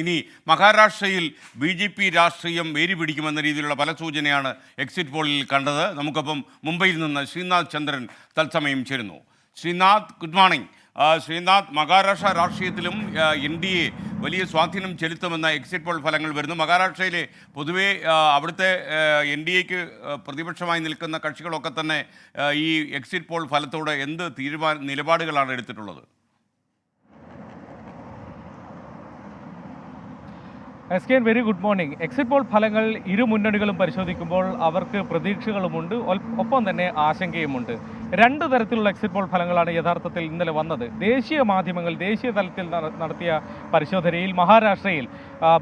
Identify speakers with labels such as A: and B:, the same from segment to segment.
A: ഇനി മഹാരാഷ്ട്രയിൽ BJP രാഷ്ട്രീയം വേരിപിടിക്കുമെന്ന രീതിയിലുള്ള പല സൂചനയാണ് എക്സിറ്റ് പോളിൽ കണ്ടത്. നമുക്കൊപ്പം മുംബൈയിൽ നിന്ന് ശ്രീനാഥ് ചന്ദ്രൻ തത്സമയം ചേരുന്നു. Sreenath, good morning. ശ്രീനാഥ്, മഹാരാഷ്ട്ര രാഷ്ട്രീയത്തിലും NDA വലിയ സ്വാധീനം ചെലുത്തുമെന്ന എക്സിറ്റ് പോൾ ഫലങ്ങൾ വരുന്നു. മഹാരാഷ്ട്രയിലെ പൊതുവെ അവിടുത്തെ NDAക്ക് പ്രതിപക്ഷമായി നിൽക്കുന്ന കക്ഷികളൊക്കെ തന്നെ ഈ എക്സിറ്റ് പോൾ ഫലത്തോട് എന്ത് നിലപാടുകളാണ് എടുത്തിട്ടുള്ളത്?
B: SKN, very good morning. Exit poll ഫലങ്ങൾ ഇരു മുന്നണികളും പരിശോധിക്കുമ്പോൾ അവർക്ക് പ്രതീക്ഷകളുമുണ്ട്, ഒപ്പം തന്നെ ആശങ്കയുമുണ്ട്. രണ്ട് തരത്തിലുള്ള എക്സിറ്റ് പോൾ ഫലങ്ങളാണ് യഥാർത്ഥത്തിൽ ഇന്നലെ വന്നത്. ദേശീയ മാധ്യമങ്ങൾ ദേശീയ തലത്തിൽ നടത്തിയ പരിശോധനയിൽ മഹാരാഷ്ട്രയിൽ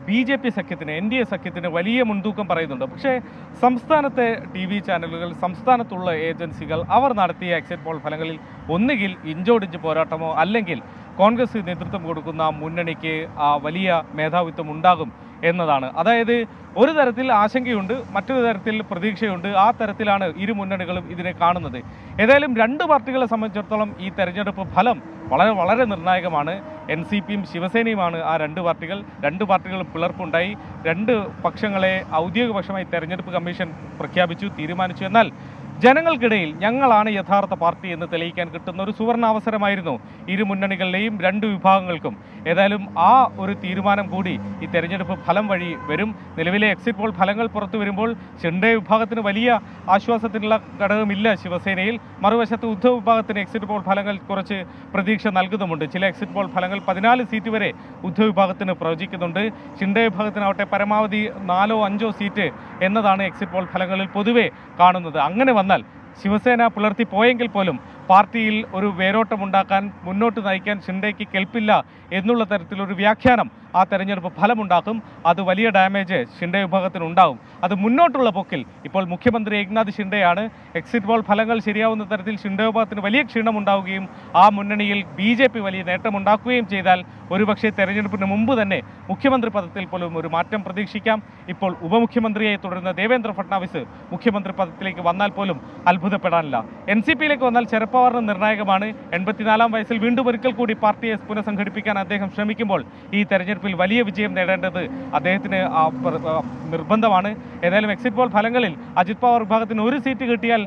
B: BJP സഖ്യത്തിന്, NDA സഖ്യത്തിന് വലിയ മുൻതൂക്കം പറയുന്നുണ്ട്. പക്ഷേ സംസ്ഥാനത്തെ TV ചാനലുകൾ, സംസ്ഥാനത്തുള്ള ഏജൻസികൾ അവർ നടത്തിയ എക്സിറ്റ് പോൾ ഫലങ്ങളിൽ ഒന്നുകിൽ ഇഞ്ചോടിഞ്ച് പോരാട്ടമോ അല്ലെങ്കിൽ കോൺഗ്രസ് നേതൃത്വം കൊടുക്കുന്ന മുന്നണിക്ക് വലിയ മേധാവിത്വം ഉണ്ടാകും എന്നതാണ്. അതായത് ഒരു തരത്തിൽ ആശങ്കയുണ്ട്, മറ്റൊരു തരത്തിൽ പ്രതീക്ഷയുണ്ട്. ആ തരത്തിലാണ് ഇരു മുന്നണികളും ഇതിനെ കാണുന്നത്. ഏതായാലും രണ്ട് പാർട്ടികളെ സംബന്ധിച്ചിടത്തോളം ഈ തെരഞ്ഞെടുപ്പ് ഫലം വളരെ നിർണായകമാണ്. NCPയും ശിവസേനയുമാണ് ആ രണ്ട് പാർട്ടികളും പിളർപ്പുണ്ടായി. രണ്ട് പക്ഷങ്ങളെ ഔദ്യോഗിക പക്ഷമായി തെരഞ്ഞെടുപ്പ് കമ്മീഷൻ പ്രഖ്യാപിച്ചു, തീരുമാനിച്ചു. എന്നാൽ ജനങ്ങൾക്കിടയിൽ ഞങ്ങളാണ് യഥാർത്ഥ പാർട്ടി എന്ന് തെളിയിക്കാൻ കിട്ടുന്ന ഒരു സുവർണാവസരമായിരുന്നു ഇരു മുന്നണികളിലെയും രണ്ട് വിഭാഗങ്ങൾക്കും. ഏതായാലും ആ ഒരു തീരുമാനം കൂടി ഈ തെരഞ്ഞെടുപ്പ് ഫലം വഴി വരും. നിലവിലെ എക്സിറ്റ് പോൾ ഫലങ്ങൾ പുറത്തു വരുമ്പോൾ ഷിൻഡെ വിഭാഗത്തിന് വലിയ ആശ്വാസത്തിനുള്ള ഘടകമില്ല ശിവസേനയിൽ. മറുവശത്ത് ഉദ്ധവ് വിഭാഗത്തിന് എക്സിറ്റ് പോൾ ഫലങ്ങൾ കുറച്ച് പ്രതീക്ഷ നൽകുന്നുമുണ്ട്. ചില എക്സിറ്റ് പോൾ ഫലങ്ങൾ 14 സീറ്റ് വരെ ഉദ്ധവ് വിഭാഗത്തിന് പ്രവചിക്കുന്നുണ്ട്. ഷിൻഡെ വിഭാഗത്തിനാവട്ടെ പരമാവധി 4 or 5 സീറ്റ് എന്നതാണ് എക്സിറ്റ് പോൾ ഫലങ്ങളിൽ പൊതുവെ കാണുന്നത്. അങ്ങനെ വന്നാൽ ശിവസേന പുലർത്തി പോയെങ്കിൽ പോലും പാർട്ടിയിൽ ഒരു വേരോട്ടമുണ്ടാക്കാൻ, മുന്നോട്ട് നയിക്കാൻ ഷിൻഡെയ്ക്ക് കെൽപ്പില്ല എന്നുള്ള തരത്തിലൊരു വ്യാഖ്യാനം ആ തെരഞ്ഞെടുപ്പ് ഫലമുണ്ടാക്കും. അത് വലിയ ഡാമേജ് ഷിൻഡെ വിഭാഗത്തിനുണ്ടാകും. അത് മുന്നോട്ടുള്ള പോക്കിൽ ഇപ്പോൾ മുഖ്യമന്ത്രി ഏക്നാഥ് ഷിൻഡെയാണ്. എക്സിറ്റ് പോൾ ഫലങ്ങൾ ശരിയാവുന്ന തരത്തിൽ ഷിൻഡെ വിഭാഗത്തിന് വലിയ ക്ഷീണമുണ്ടാവുകയും ആ മുന്നണിയിൽ BJP വലിയ നേട്ടമുണ്ടാക്കുകയും ചെയ്താൽ ഒരുപക്ഷെ തെരഞ്ഞെടുപ്പിന് മുമ്പ് തന്നെ മുഖ്യമന്ത്രി പദത്തിൽ പോലും ഒരു മാറ്റം പ്രതീക്ഷിക്കാം. ഇപ്പോൾ ഉപമുഖ്യമന്ത്രിയെ തുടരുന്ന ദേവേന്ദ്ര ഫട്നാവിസ് മുഖ്യമന്ത്രി പദത്തിലേക്ക് വന്നാൽ പോലും അത്ഭുതപ്പെടാനില്ല. NCPയിലേക്ക് വന്നാൽ ശരത് പവാറിന് നിർണായകമാണ്. 84-ാം വയസ്സിൽ വീണ്ടും ഒരിക്കൽ കൂടി പാർട്ടിയെ പുനഃസംഘടിപ്പിക്കാൻ അദ്ദേഹം ശ്രമിക്കുമ്പോൾ ഈ തെരഞ്ഞെടുപ്പിൽ വലിയ വിജയം നേടേണ്ടത് അദ്ദേഹത്തിന് നിർബന്ധമാണ്. ഏതായാലും എക്സിറ്റ് പോൾ ഫലങ്ങളിൽ അജിത് പവാർ വിഭാഗത്തിന് ഒരു സീറ്റ് കിട്ടിയാൽ,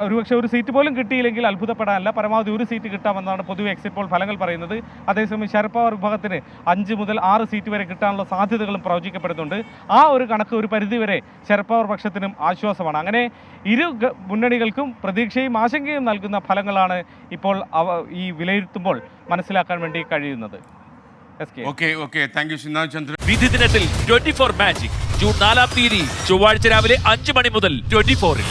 B: ഒരുപക്ഷെ ഒരു സീറ്റ് പോലും കിട്ടിയില്ലെങ്കിൽ അത്ഭുതപ്പെടാനല്ല, പരമാവധി ഒരു സീറ്റ് കിട്ടാമെന്നാണ് പൊതുവെ എക്സിറ്റ് പോൾ ഫലങ്ങൾ പറയുന്നത്. അതേസമയം ശരത് പവാർ വിഭാഗത്തിന് 5 മുതൽ 6 സീറ്റ് വരെ കിട്ടാനുള്ള സാധ്യതകളും പ്രവചിക്കപ്പെടുന്നുണ്ട്. ആ ഒരു കണക്ക് ഒരു പരിധിവരെ ശരത് പവാർ പക്ഷത്തിനും ആശ്വാസമാണ്. അങ്ങനെ ഇരു മുന്നണികൾക്കും പ്രതീക്ഷയും ആശങ്കയും നൽകുന്ന ഫലങ്ങളാണ് ഇപ്പോൾ ഈ വിലയിരുത്തുമ്പോൾ മനസ്സിലാക്കാൻ വേണ്ടി കഴിയുന്നത്.
C: വിധി ദിനത്തിൽ 24 മാജിക് ജൂൺ 4-ാം തീയതി ചൊവ്വാഴ്ച രാവിലെ 5 മണി മുതൽ 24-ൽ.